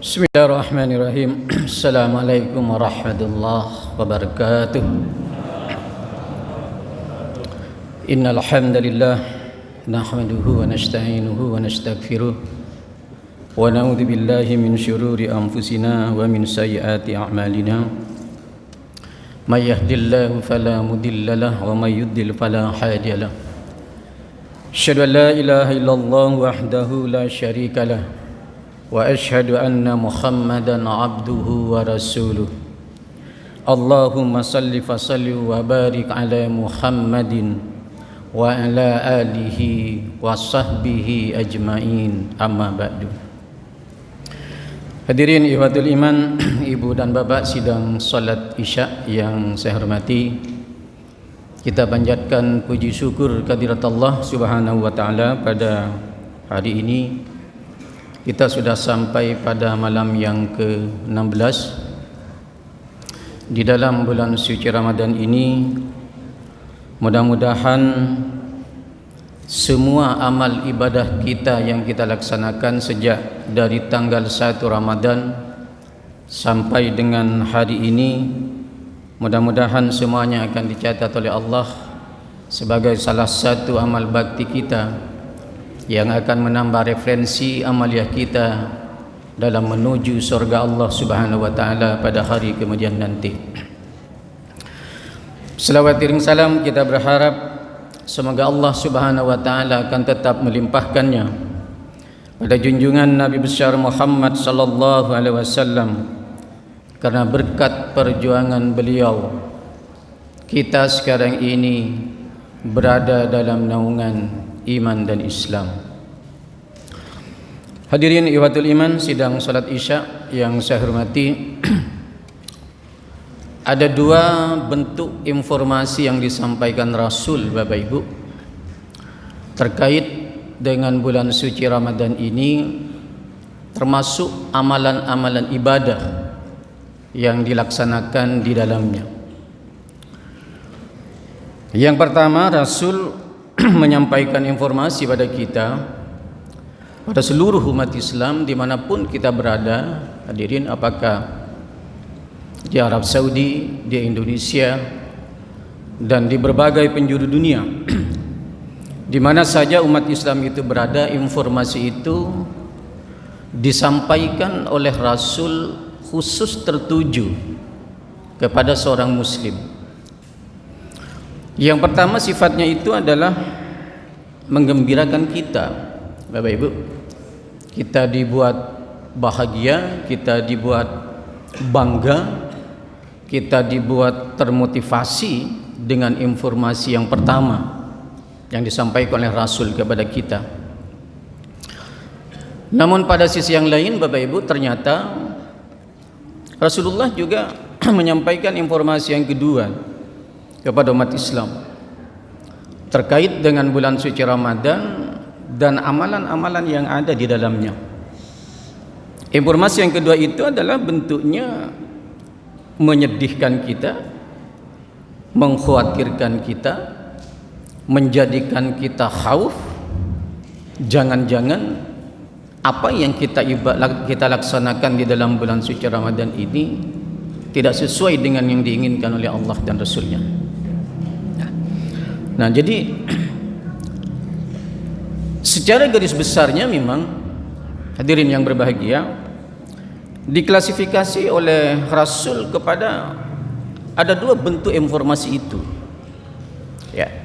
Bismillahirrahmanirrahim. Assalamualaikum warahmatullahi wabarakatuh. Innal hamdalillah nahmaduhu wa nasta'inuhu wa nastaghfiruh wa na'udzu billahi min syururi anfusina wa min sayyiati a'malina. May yahdihillahu fala mudilla lahu wa may yudlil fala hadiya lahu. Asyhadu an la ilaha illallah wahdahu la syarika lahu wa asyhadu anna Muhammadan abduhu wa rasuluh. Allahumma salli fa salli wa barik ala Muhammadin wa ala alihi wa sahbihi ajmain, amma ba'du. Hadirin ihwatul iman, ibu dan bapak sidang salat Isya yang saya hormati, kita panjatkan puji syukur kehadirat Allah Subhanahu wa taala. Pada hari ini kita sudah sampai pada malam yang ke-16 di dalam bulan suci Ramadan ini. Mudah-mudahan semua amal ibadah kita yang kita laksanakan sejak dari tanggal 1 Ramadan sampai dengan hari ini, mudah-mudahan semuanya akan dicatat oleh Allah sebagai salah satu amal bakti kita yang akan menambah referensi amaliah kita dalam menuju surga Allah Subhanahu wa taala pada hari kemudian nanti. Selawat iring salam kita berharap semoga Allah Subhanahu wa taala akan tetap melimpahkannya pada junjungan Nabi besar Muhammad sallallahu alaihi wasallam, karena berkat perjuangan beliau kita sekarang ini berada dalam naungan iman dan Islam. Hadirin ihwatul iman sidang salat Isya yang saya hormati, ada dua bentuk informasi yang disampaikan Rasul Bapak Ibu terkait dengan bulan suci Ramadan ini, termasuk amalan-amalan ibadah yang dilaksanakan di dalamnya. Yang pertama, Rasul menyampaikan informasi pada kita, pada seluruh umat Islam dimanapun kita berada. Hadirin, apakah di Arab Saudi, di Indonesia, dan di berbagai penjuru dunia, di mana saja umat Islam itu berada, informasi itu disampaikan oleh Rasul khusus tertuju kepada seorang muslim. Yang pertama sifatnya itu adalah menggembirakan kita, Bapak Ibu. Kita dibuat bahagia, kita dibuat bangga, kita dibuat termotivasi dengan informasi yang pertama yang disampaikan oleh Rasul kepada kita. Namun pada sisi yang lain, Bapak Ibu, ternyata Rasulullah juga menyampaikan informasi yang kedua kepada umat Islam terkait dengan bulan suci Ramadan dan amalan-amalan yang ada di dalamnya. Informasi yang kedua itu adalah bentuknya menyedihkan kita, mengkhawatirkan kita, menjadikan kita khauf. Jangan-jangan apa yang kita laksanakan di dalam bulan suci Ramadan ini tidak sesuai dengan yang diinginkan oleh Allah dan Rasulnya. Nah, jadi secara garis besarnya memang, hadirin yang berbahagia, diklasifikasi oleh Rasul kepada ada dua bentuk informasi itu. Ya.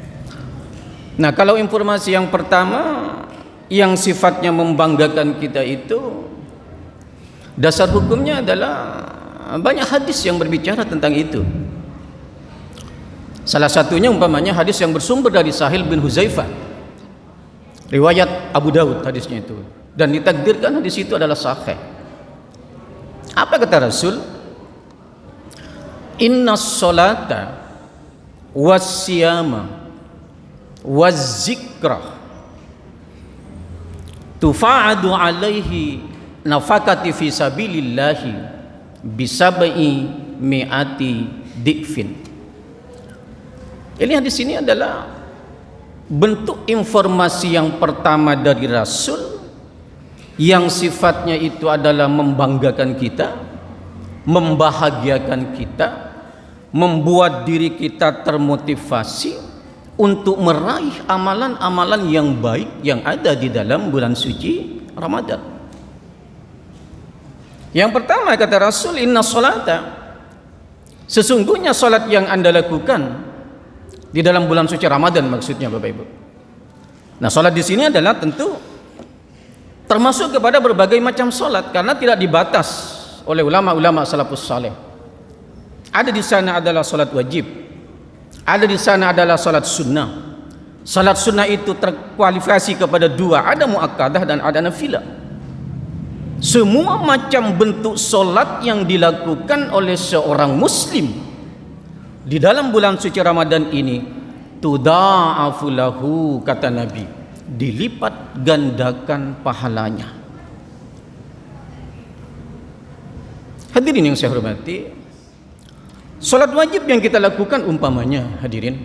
Nah, kalau informasi yang pertama yang sifatnya membanggakan kita itu, dasar hukumnya adalah banyak hadis yang berbicara tentang itu. Salah satunya umpamanya hadis yang bersumber dari Sahil bin Huzaifah, riwayat Abu Daud hadisnya itu, dan ditakdirkan hadis itu adalah sahih. Apa kata Rasul? Innas sholata wassiyama wazzikra tufa'adu alaihi nafakati fi sabilillahi bisabai mi'ati di'fin. Ini hadis ini adalah bentuk informasi yang pertama dari Rasul yang sifatnya itu adalah membanggakan kita, membahagiakan kita, membuat diri kita termotivasi untuk meraih amalan-amalan yang baik yang ada di dalam bulan suci Ramadan. Yang pertama kata Rasul, inna salata, sesungguhnya salat yang Anda lakukan di dalam bulan suci Ramadan, maksudnya Bapak Ibu. Nah, salat di sini adalah tentu termasuk kepada berbagai macam salat karena tidak dibatas oleh ulama-ulama salafus saleh. Ada di sana adalah salat wajib, ada di sana adalah salat sunnah. Salat sunnah itu terkualifikasi kepada dua, ada muakkadah dan ada nafilah. Semua macam bentuk salat yang dilakukan oleh seorang muslim di dalam bulan suci Ramadan ini tudha'afu lahu, kata Nabi, dilipat gandakan pahalanya. Hadirin yang saya hormati, salat wajib yang kita lakukan umpamanya, hadirin,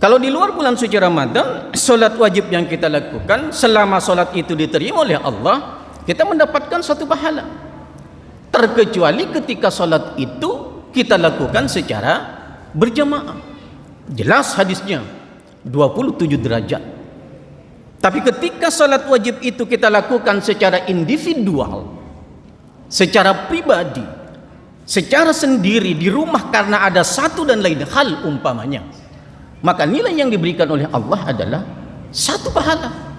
kalau di luar bulan suci Ramadan, salat wajib yang kita lakukan selama salat itu diterima oleh Allah, kita mendapatkan satu pahala. Terkecuali ketika salat itu kita lakukan secara berjamaah. Jelas hadisnya 27 derajat. Tapi ketika salat wajib itu kita lakukan secara individual, secara pribadi, secara sendiri di rumah karena ada satu dan lain hal umpamanya, maka nilai yang diberikan oleh Allah adalah satu pahala.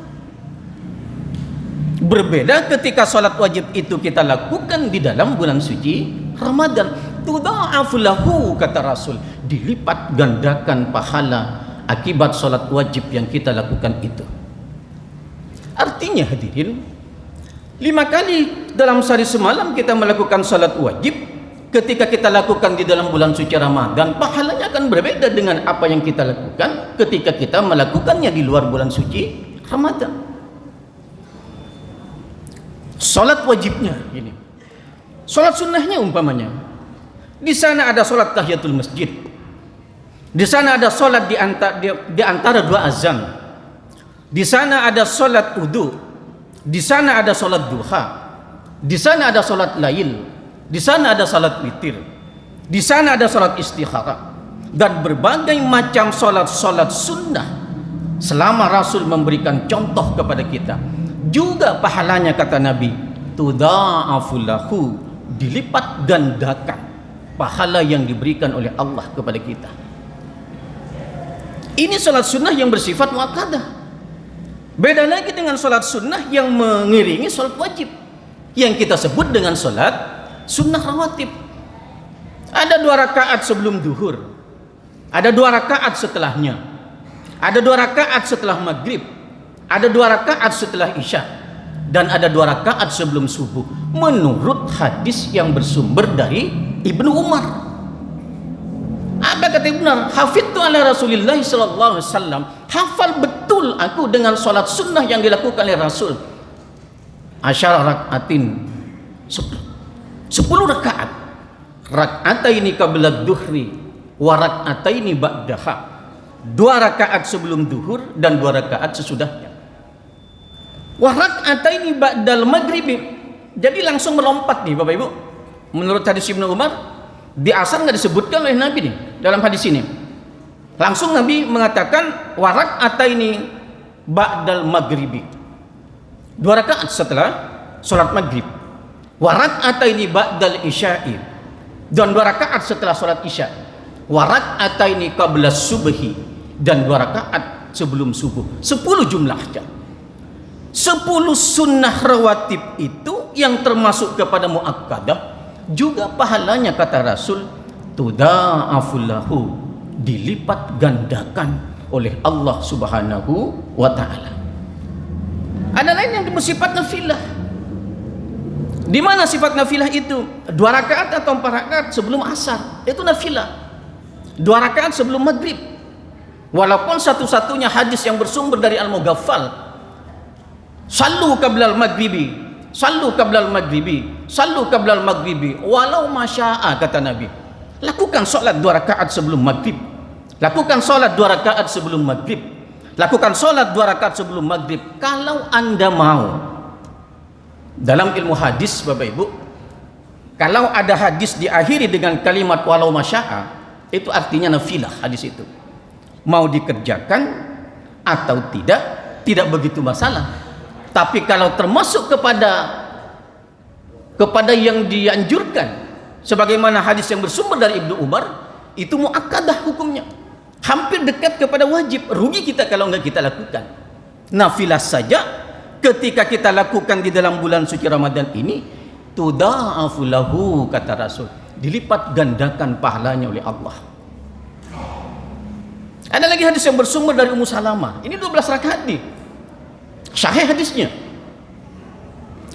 Berbeda ketika salat wajib itu kita lakukan di dalam bulan suci Ramadan, tudha'afu lahu, kata Rasul, dilipat gandakan pahala akibat salat wajib yang kita lakukan itu. Artinya hadirin, 5 kali dalam sehari semalam kita melakukan salat wajib, ketika kita lakukan di dalam bulan suci Ramadan, pahalanya akan berbeda dengan apa yang kita lakukan ketika kita melakukannya di luar bulan suci Ramadan. Salat wajibnya ini, salat sunnahnya umpamanya, di sana ada salat tahiyatul masjid, di sana ada salat di antara dua azan, di sana ada salat wudu, di sana ada salat duha, di sana ada salat lail, di sana ada salat witir, di sana ada salat istikharah, dan berbagai macam salat-salat sunnah selama Rasul memberikan contoh kepada kita. Juga pahalanya, kata Nabi, tudha'afu lahu, dilipat gandakan pahala yang diberikan oleh Allah kepada kita. Ini salat sunnah yang bersifat muakkadah. Beda lagi dengan salat sunnah yang mengiringi salat wajib, yang kita sebut dengan salat sunnah rawatib. Ada 2 rakaat sebelum duhur, ada 2 rakaat setelahnya, ada 2 rakaat setelah maghrib, ada 2 rakaat setelah isya, dan ada 2 rakaat sebelum subuh, menurut hadis yang bersumber dari Ibnu Umar. Apa kata Ibnu Umar? Hafidtu ala Rasulillah sallallahu alaihi wasallam, hafal betul aku dengan salat sunnah yang dilakukan oleh Rasul. 10 rakaatin, 10 rakaat, rakaataini qabla duhri wa rakaataini ba'daha, 2 rakaat sebelum duhur dan 2 rakaat sesudahnya. Wa rak'ataini ba'dal maghribi, jadi langsung melompat nih Bapak Ibu. Menurut hadis Ibnu Umar, di asar nggak disebutkan oleh Nabi nih dalam hadis ini. Langsung Nabi mengatakan wa rak'ataini ba'dal maghribi, 2 rakaat setelah salat maghrib. Wa rak'ataini ba'dal isya'i, dan 2 rakaat setelah salat isya. Wa rak'ataini qabla subhi, dan 2 rakaat sebelum subuh. 10 jumlahnya. 10 sunnah rawatib itu yang termasuk kepada muakkadah, juga pahalanya, kata Rasul, tudha'afu lahu, dilipat gandakan oleh Allah Subhanahu wa ta'ala. Ada lain yang bersifat nafilah. Di mana sifat nafilah itu? 2 rakaat atau 4 rakaat sebelum asar, itu nafilah. 2 rakaat sebelum maghrib, walaupun satu-satunya hadis yang bersumber dari Al-Mughaffal, sallu qablal maghribi, sallu qablal maghribi, sallu qablal maghribi walau masya'a, kata Nabi. Lakukan salat 2 rakaat sebelum maghrib, lakukan salat 2 rakaat sebelum maghrib, lakukan salat 2 rakaat sebelum maghrib kalau Anda mau. Dalam ilmu hadis Bapak Ibu, kalau ada hadis diakhiri dengan kalimat walau masya'a, itu artinya nafilah hadis itu. Mau dikerjakan atau tidak begitu masalah. Tapi kalau termasuk kepada yang dianjurkan, sebagaimana hadis yang bersumber dari Ibnu Umar, itu muakkadah hukumnya, hampir dekat kepada wajib. Rugi kita kalau enggak kita lakukan. Nafilah saja ketika kita lakukan di dalam bulan suci Ramadan ini, tudha'afu lahu, kata Rasul, dilipat gandakan pahalanya oleh Allah. Ada lagi hadis yang bersumber dari Ummu Salamah. Ini 12 rakaat nih. Sahih hadisnya.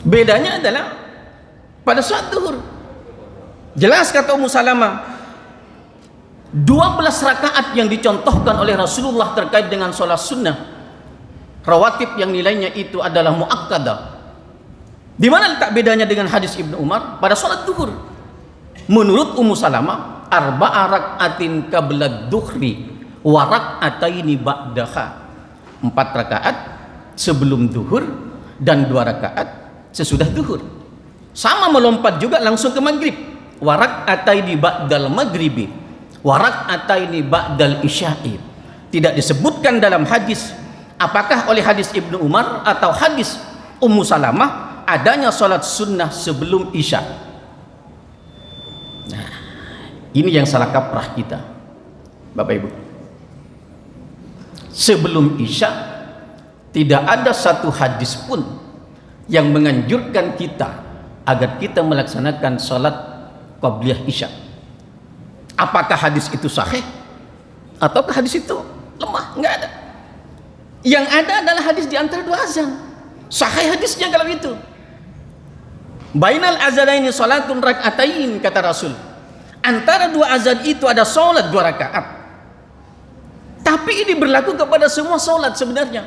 Bedanya adalah pada saat zuhur. Jelas kata Ummu Salamah, 12 rakaat yang dicontohkan oleh Rasulullah terkait dengan sholat sunnah rawatib yang nilainya itu adalah muakkadah. Di mana letak bedanya dengan hadis Ibnu Umar pada sholat zuhur? Menurut Ummu Salamah, arba'a rak'atin qabla dhuhri wa rak'ataini ba'daha. 4 rakaat sebelum zuhur dan 2 rakaat sesudah zuhur. Sama melompat juga langsung ke maghrib. Wa rak'ataini ba'dal maghribi wa rak'ataini ba'dal isya'i. Tidak disebutkan dalam hadis apakah oleh hadis Ibnu Umar atau hadis Ummu Salamah adanya sholat sunnah sebelum isya. Nah, ini yang salah kaprah kita Bapak Ibu. Sebelum isya tidak ada satu hadis pun yang menganjurkan kita agar kita melaksanakan sholat qabliyah isya. Apakah hadis itu sahih ataukah hadis itu lemah? Enggak ada. Yang ada adalah hadis di antara 2 azan. Sahih hadisnya kalau itu. Bainal azanaini salatun rak'atain, kata Rasul. Antara 2 azan itu ada salat 2 rakaat. Tapi ini berlaku kepada semua salat sebenarnya.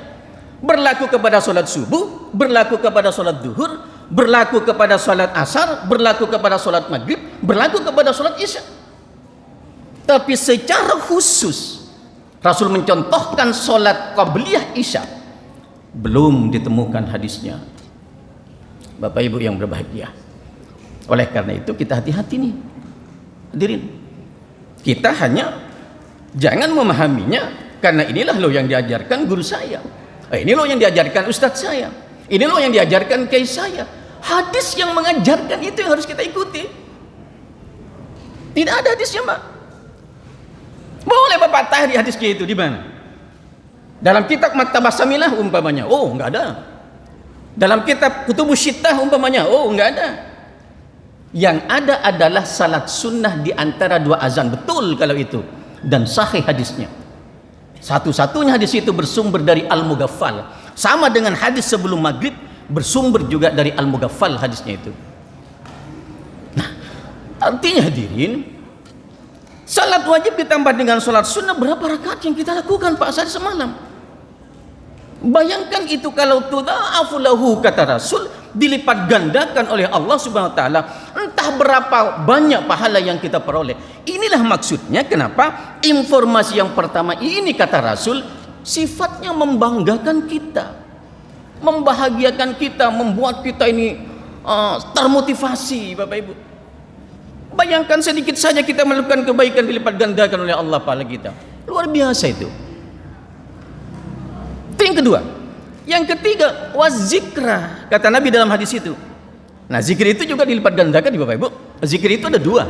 Berlaku kepada salat subuh, berlaku kepada salat zuhur, berlaku kepada salat asar, berlaku kepada salat maghrib, berlaku kepada salat isya. Tapi secara khusus Rasul mencontohkan salat qabliyah isya, belum ditemukan hadisnya. Bapak Ibu yang berbahagia. Oleh karena itu kita hati-hati nih. Hadirin. Kita hanya jangan memahaminya karena inilah loh yang diajarkan guru saya. Ini loh yang diajarkan ustadz saya. Ini loh yang diajarkan kiai saya. Hadis yang mengajarkan itu yang harus kita ikuti. Tidak ada hadisnya, Mbak. Boleh Bapak tahri hadisnya itu di mana? Dalam kitab Maktabah Samilah umpamanya. Oh, enggak ada. Dalam kitab Kutubus Sittah umpamanya. Oh, enggak ada. Yang ada adalah salat sunnah di antara 2 azan. Betul kalau itu. Dan sahih hadisnya. Satu-satunya hadis itu bersumber dari Al-Mughaffal. Sama dengan hadis sebelum maghrib bersumber juga dari Al-Mughaffal hadisnya itu. Nah, artinya hadirin, salat wajib ditambah dengan salat sunnah, berapa rakaat yang kita lakukan Pak Sari semalam? Bayangkan itu kalau tudha'afu lahu, kata Rasul, dilipat gandakan oleh Allah Subhanahu wa taala, entah berapa banyak pahala yang kita peroleh. Inilah maksudnya kenapa informasi yang pertama ini, kata Rasul, sifatnya membanggakan kita, membahagiakan kita, membuat kita ini termotivasi Bapak Ibu. Bayangkan sedikit saja kita melakukan kebaikan dilipat gandakan oleh Allah pahala kita. Luar biasa itu. Itu yang kedua. Yang ketiga, wazikra, kata Nabi dalam hadis itu. Nah, zikir itu juga dilipat gandakan di Bapak Ibu. Zikir itu ada 2.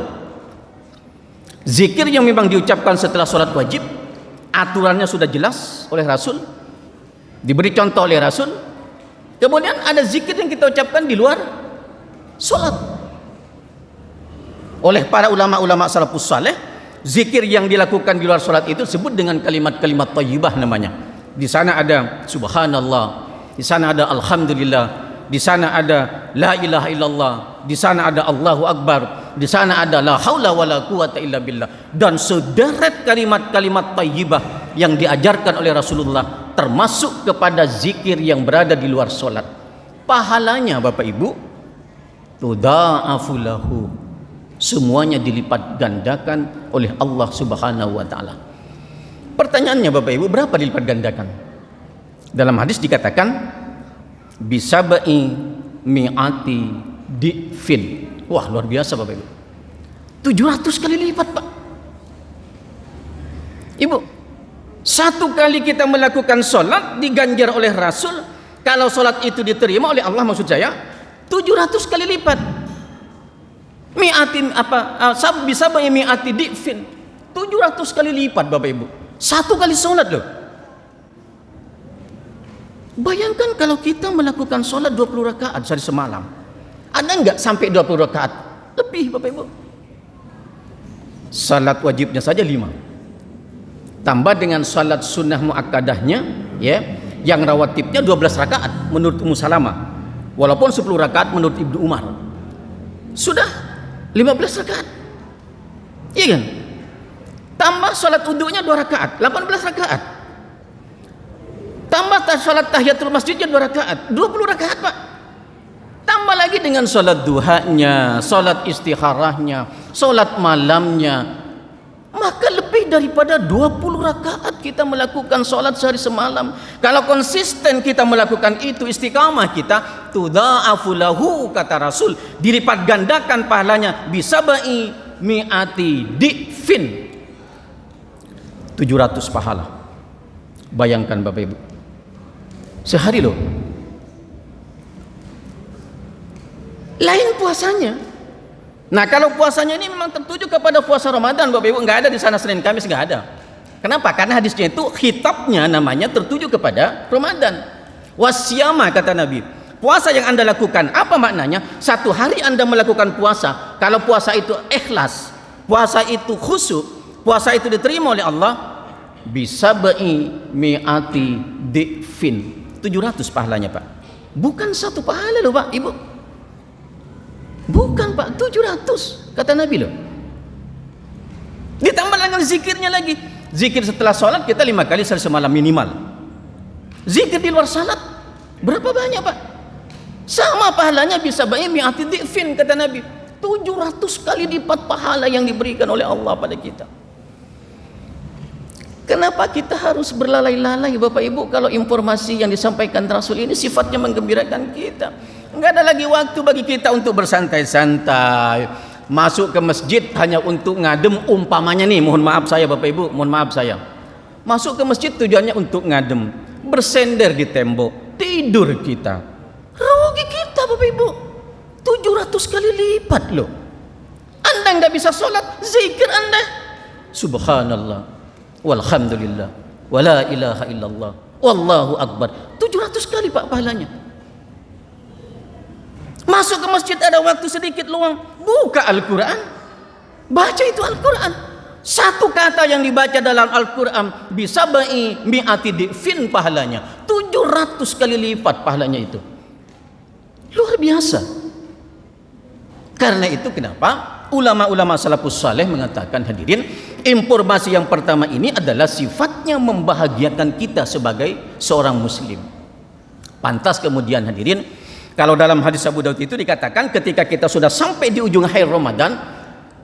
Zikir yang memang diucapkan setelah sholat wajib, aturannya sudah jelas oleh Rasul, diberi contoh oleh Rasul. Kemudian ada zikir yang kita ucapkan di luar sholat. Oleh para ulama-ulama salafus saleh, zikir yang dilakukan di luar sholat itu disebut dengan kalimat-kalimat thayyibah namanya. Di sana ada subhanallah, di sana ada alhamdulillah, di sana ada la ilaha illallah, di sana ada Allahu akbar, di sana ada la haula wala quwata illa billah, dan sederet kalimat-kalimat thayyibah yang diajarkan oleh Rasulullah, termasuk kepada zikir yang berada di luar sholat. Pahalanya Bapak Ibu tudha'afu lahu, semuanya dilipat gandakan oleh Allah Subhanahu wa taala. Pertanyaannya Bapak Ibu, berapa dilipat gandakan? Dalam hadis dikatakan bisabai mi'ati di'fin. Wah, luar biasa Bapak Ibu. 700 kali lipat Pak. Ibu, satu kali kita melakukan sholat diganjar oleh Rasul, kalau sholat itu diterima oleh Allah maksud saya, 700 kali lipat. Mi'atin bisa mi'ati di'fin. 700 kali lipat Bapak Ibu. Satu kali sholat loh. Bayangkan kalau kita melakukan sholat 20 rakaat sehari semalam. Ada nggak sampai 20 rakaat? Lebih Bapak Ibu. Salat wajibnya saja 5. Tambah dengan salat sunnah muakkadahnya, ya, yang rawatibnya 12 rakaat menurut Ummu Salamah. Walaupun 10 rakaat menurut Ibnu Umar. Sudah 15 rakaat. Iya kan? Tambah salat wudunya 2 rakaat, 18 rakaat. Tambah salat tahiyatul masjidnya 2 rakaat, 20 rakaat Pak. Tambah lagi dengan salat duhanya, salat istikharahnya, salat malamnya. Maka lebih daripada 20 rakaat kita melakukan salat sehari semalam. Kalau konsisten kita melakukan itu, istiqamah kita, tudha'afu lahu kata Rasul, dilipat gandakan pahalanya bisabai mi'ati di'fin. 700 pahala. Bayangkan Bapak Ibu. Sehari loh. Lain puasanya. Nah, kalau puasanya ini memang tertuju kepada puasa Ramadan Bapak Ibu, nggak ada di sana Senin Kamis, nggak ada. Kenapa? Karena hadisnya itu khitabnya namanya tertuju kepada Ramadan. Wasyama kata Nabi. Puasa yang Anda lakukan, apa maknanya? Satu hari Anda melakukan puasa, kalau puasa itu ikhlas, puasa itu khusyuk, puasa itu diterima oleh Allah, bisa mi'ati di'fin. 700 pahalanya Pak. Bukan satu pahala loh Pak Ibu. Bukan Pak, 700 kata Nabi loh. Ditambah dengan zikirnya lagi. Zikir setelah sholat kita 5 kali sehari semalam minimal. Zikir di luar sholat berapa banyak Pak? Sama pahalanya bisa mi'ati di'fin kata Nabi. 700 kali lipat pahala yang diberikan oleh Allah pada kita. Kenapa kita harus berlalai-lalai Bapak Ibu kalau informasi yang disampaikan Rasul ini sifatnya menggembirakan kita? Enggak ada lagi waktu bagi kita untuk bersantai-santai, masuk ke masjid hanya untuk ngadem, umpamanya nih, mohon maaf saya Bapak Ibu, mohon maaf saya, masuk ke masjid tujuannya untuk ngadem, bersender di tembok, tidur kita, rugi kita Bapak Ibu. 700 kali lipat loh. Anda nggak bisa sholat, zikir Anda subhanallah walhamdulillah wala ilaha illallah wallahu akbar, 700 kali Pak pahalanya. Masuk ke masjid ada waktu sedikit luang, buka Al-Quran, baca itu Al-Quran. Satu kata yang dibaca dalam Al-Quran bisa mi'ati di'fin pahalanya, 700 kali lipat pahalanya itu. Luar biasa. Karena itu kenapa ulama-ulama salafus saleh mengatakan, hadirin, informasi yang pertama ini adalah sifatnya membahagiakan kita sebagai seorang muslim. Pantas kemudian hadirin, kalau dalam hadis Abu Daud itu dikatakan ketika kita sudah sampai di ujung akhir Ramadan,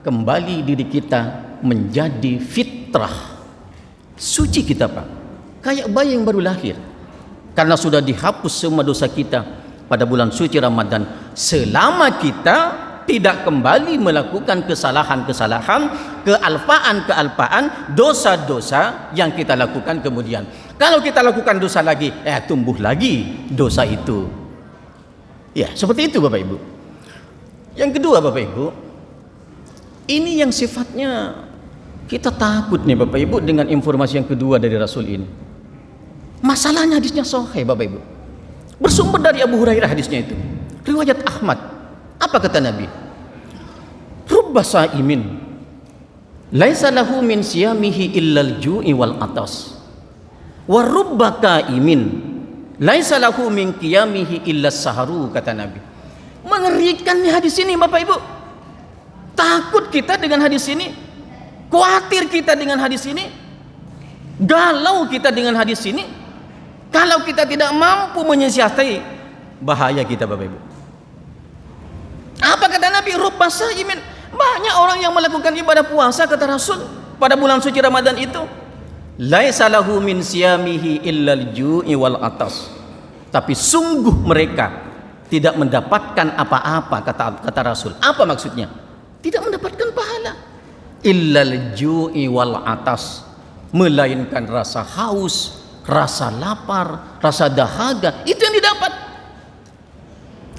kembali diri kita menjadi fitrah. Suci kita Pak, kayak bayi yang baru lahir. Karena sudah dihapus semua dosa kita pada bulan suci Ramadan, selama kita tidak kembali melakukan kesalahan-kesalahan, kealpaan-kealpaan, dosa-dosa yang kita lakukan kemudian. Kalau kita lakukan dosa lagi, tumbuh lagi dosa itu. Ya, seperti itu Bapak Ibu. Yang kedua Bapak Ibu, ini yang sifatnya kita takut nih Bapak Ibu dengan informasi yang kedua dari Rasul ini. Masalahnya hadisnya sahih Bapak Ibu. Bersumber dari Abu Hurairah hadisnya itu. Riwayat Ahmad. Apa kata Nabi? Rubba sa'imin laisa lahu min siyamihi illal ju'i wal atas. Wa rubba qa'imin laisa lahu min qiyamihi illas saharu kata Nabi. Mengerikan nih hadis ini Bapak Ibu. Takut kita dengan hadis ini. Khawatir kita dengan hadis ini. Galau kita dengan hadis ini. Kalau kita tidak mampu menyiasati, bahaya kita Bapak Ibu. Apa kata Nabi? Rubba sa'imin, banyak orang yang melakukan ibadah puasa kata Rasul pada bulan suci Ramadan itu, laisa lahu min siyamihi illal ju'i wal atas. Tapi sungguh mereka tidak mendapatkan apa-apa, kata Rasul. Apa maksudnya? Tidak mendapatkan pahala. Illal ju'i wal atas, melainkan rasa haus, rasa lapar, rasa dahaga, itu yang didapat.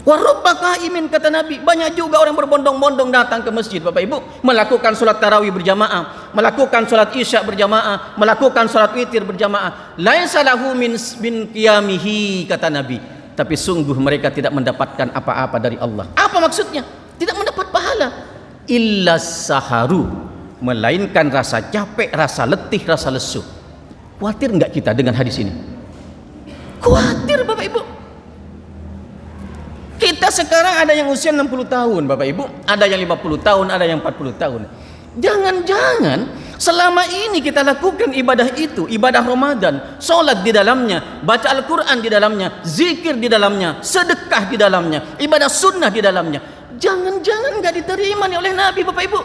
Warubba qaimin, kata Nabi, banyak juga orang berbondong-bondong datang ke masjid, Bapak Ibu, melakukan sholat tarawih berjamaah, melakukan sholat isya berjamaah, melakukan sholat witir berjamaah. Laisa lahu min qiyamihi, kata Nabi, tapi sungguh mereka tidak mendapatkan apa-apa dari Allah. Apa maksudnya? Tidak mendapat pahala. Illa saharu, melainkan rasa capek, rasa letih, rasa lesu. Khawatir enggak kita dengan hadis ini? Khawatir, Bapak Ibu. Kita sekarang ada yang usia 60 tahun, Bapak Ibu, ada yang 50 tahun, ada yang 40 tahun. Jangan-jangan selama ini kita lakukan ibadah itu, ibadah Ramadan, sholat di dalamnya, baca Al-Quran di dalamnya, zikir di dalamnya, sedekah di dalamnya, ibadah sunnah di dalamnya. Jangan-jangan nggak diterima oleh Nabi, Bapak Ibu.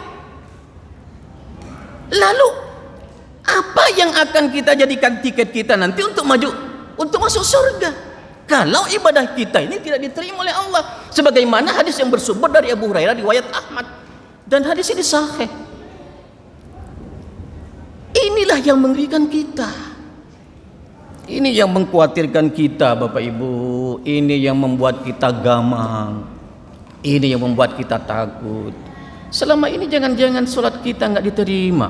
Lalu apa yang akan kita jadikan tiket kita nanti untuk maju, untuk masuk surga? Kalau ibadah kita ini tidak diterima oleh Allah, sebagaimana hadis yang bersumber dari Abu Hurairah riwayat Ahmad, dan hadis ini sahih. Inilah yang mengerikan kita. Ini yang mengkhawatirkan kita, Bapak Ibu. Ini yang membuat kita gamang. Ini yang membuat kita takut. Selama ini jangan-jangan sholat kita nggak diterima,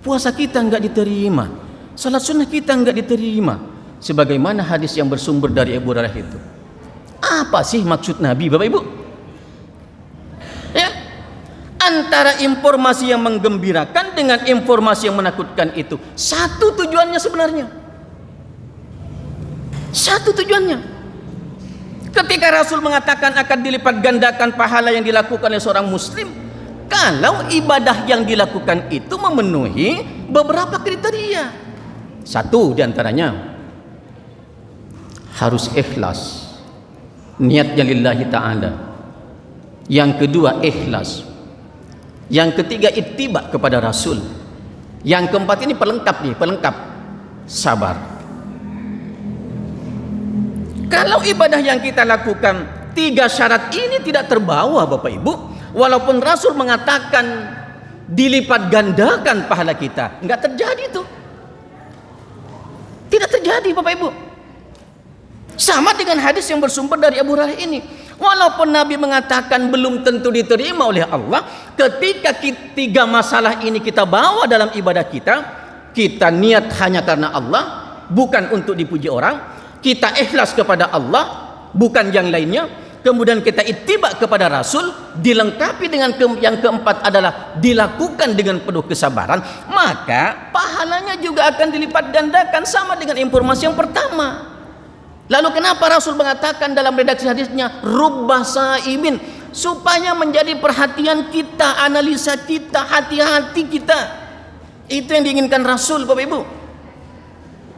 puasa kita nggak diterima, sholat sunnah kita nggak diterima, sebagaimana hadis yang bersumber dari Abu Hurairah itu. Apa sih maksud Nabi, Bapak Ibu? Ya, antara informasi yang menggembirakan dengan informasi yang menakutkan itu satu tujuannya sebenarnya. Satu tujuannya. Ketika Rasul mengatakan akan dilipat gandakan pahala yang dilakukan oleh seorang muslim, kalau ibadah yang dilakukan itu memenuhi beberapa kriteria. Satu diantaranya, harus ikhlas, niatnya lillahi ta'ala. Yang kedua, ikhlas. Yang ketiga, ittiba kepada Rasul. Yang keempat ini pelengkap, sabar. Kalau ibadah yang kita lakukan tiga syarat ini tidak terbawa, Bapak Ibu, walaupun Rasul mengatakan dilipat gandakan pahala kita, enggak terjadi itu. Tidak terjadi, Bapak Ibu. Sama dengan hadis yang bersumber dari Abu Hurairah ini. Walaupun Nabi mengatakan belum tentu diterima oleh Allah, ketika tiga masalah ini kita bawa dalam ibadah kita, kita niat hanya karena Allah, bukan untuk dipuji orang, kita ikhlas kepada Allah, bukan yang lainnya, kemudian kita ittiba kepada Rasul, dilengkapi dengan yang keempat adalah dilakukan dengan penuh kesabaran, maka pahalanya juga akan dilipat gandakan sama dengan informasi yang pertama. Lalu kenapa Rasul mengatakan dalam redaksi hadisnya rubba saimin, supaya menjadi perhatian kita, analisa kita, hati-hati kita. Itu yang diinginkan Rasul, Bapak Ibu.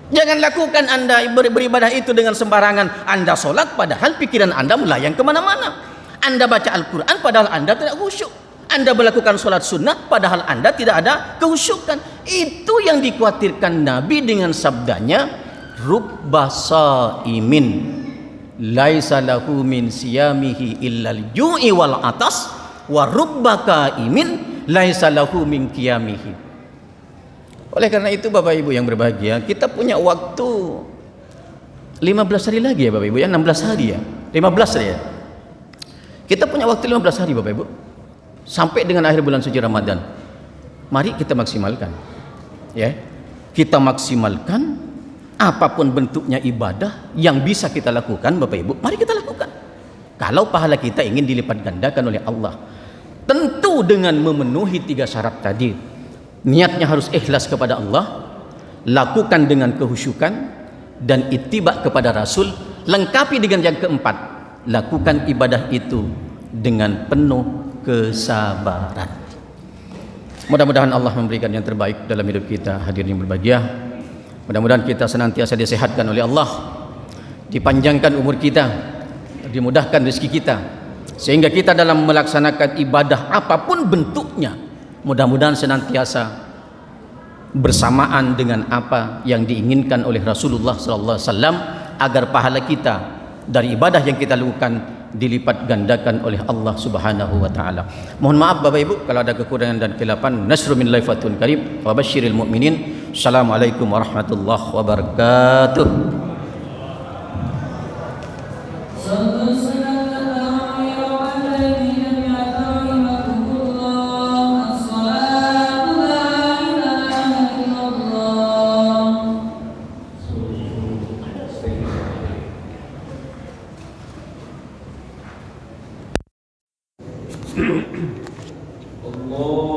Jangan lakukan Anda beribadah itu dengan sembarangan. Anda sholat padahal pikiran Anda melayang kemana-mana. Anda baca Al-Quran padahal Anda tidak khusyuk. Anda melakukan sholat sunnah padahal Anda tidak ada kehusyukan. Itu yang dikhawatirkan Nabi dengan sabdanya, rubba saimin laisa lahu min siyamihi illal ju'i wal atas, wa rubba qaimin laisa lahu min qiyamihi. Oleh karena itu Bapak Ibu yang berbahagia, kita punya waktu 15 hari lagi ya Bapak Ibu ya, 16 hari ya, 15 hari ya. Kita punya waktu 15 hari Bapak Ibu, sampai dengan akhir bulan suci Ramadan. Mari kita maksimalkan, ya. Kita maksimalkan apapun bentuknya ibadah yang bisa kita lakukan Bapak Ibu, mari kita lakukan. Kalau pahala kita ingin dilipat gandakan oleh Allah, tentu dengan memenuhi tiga syarat tadi. Niatnya harus ikhlas kepada Allah, lakukan dengan kehusyukan, dan ittiba kepada Rasul, lengkapi dengan yang keempat, lakukan ibadah itu dengan penuh kesabaran. Mudah-mudahan Allah memberikan yang terbaik dalam hidup kita, hadirin yang berbahagia. Mudah-mudahan kita senantiasa disehatkan oleh Allah, dipanjangkan umur kita, dimudahkan rezeki kita, sehingga kita dalam melaksanakan ibadah apapun bentuknya, mudah-mudahan senantiasa bersamaan dengan apa yang diinginkan oleh Rasulullah SAW, agar pahala kita dari ibadah yang kita lakukan dilipat gandakan oleh Allah Subhanahu wa taala. Mohon maaf Bapak Ibu kalau ada kekurangan dan kesilapan. Nasrun min Fathun Qarib wa basyiril mu'minin. Assalamualaikum warahmatullahi wabarakatuh. Allah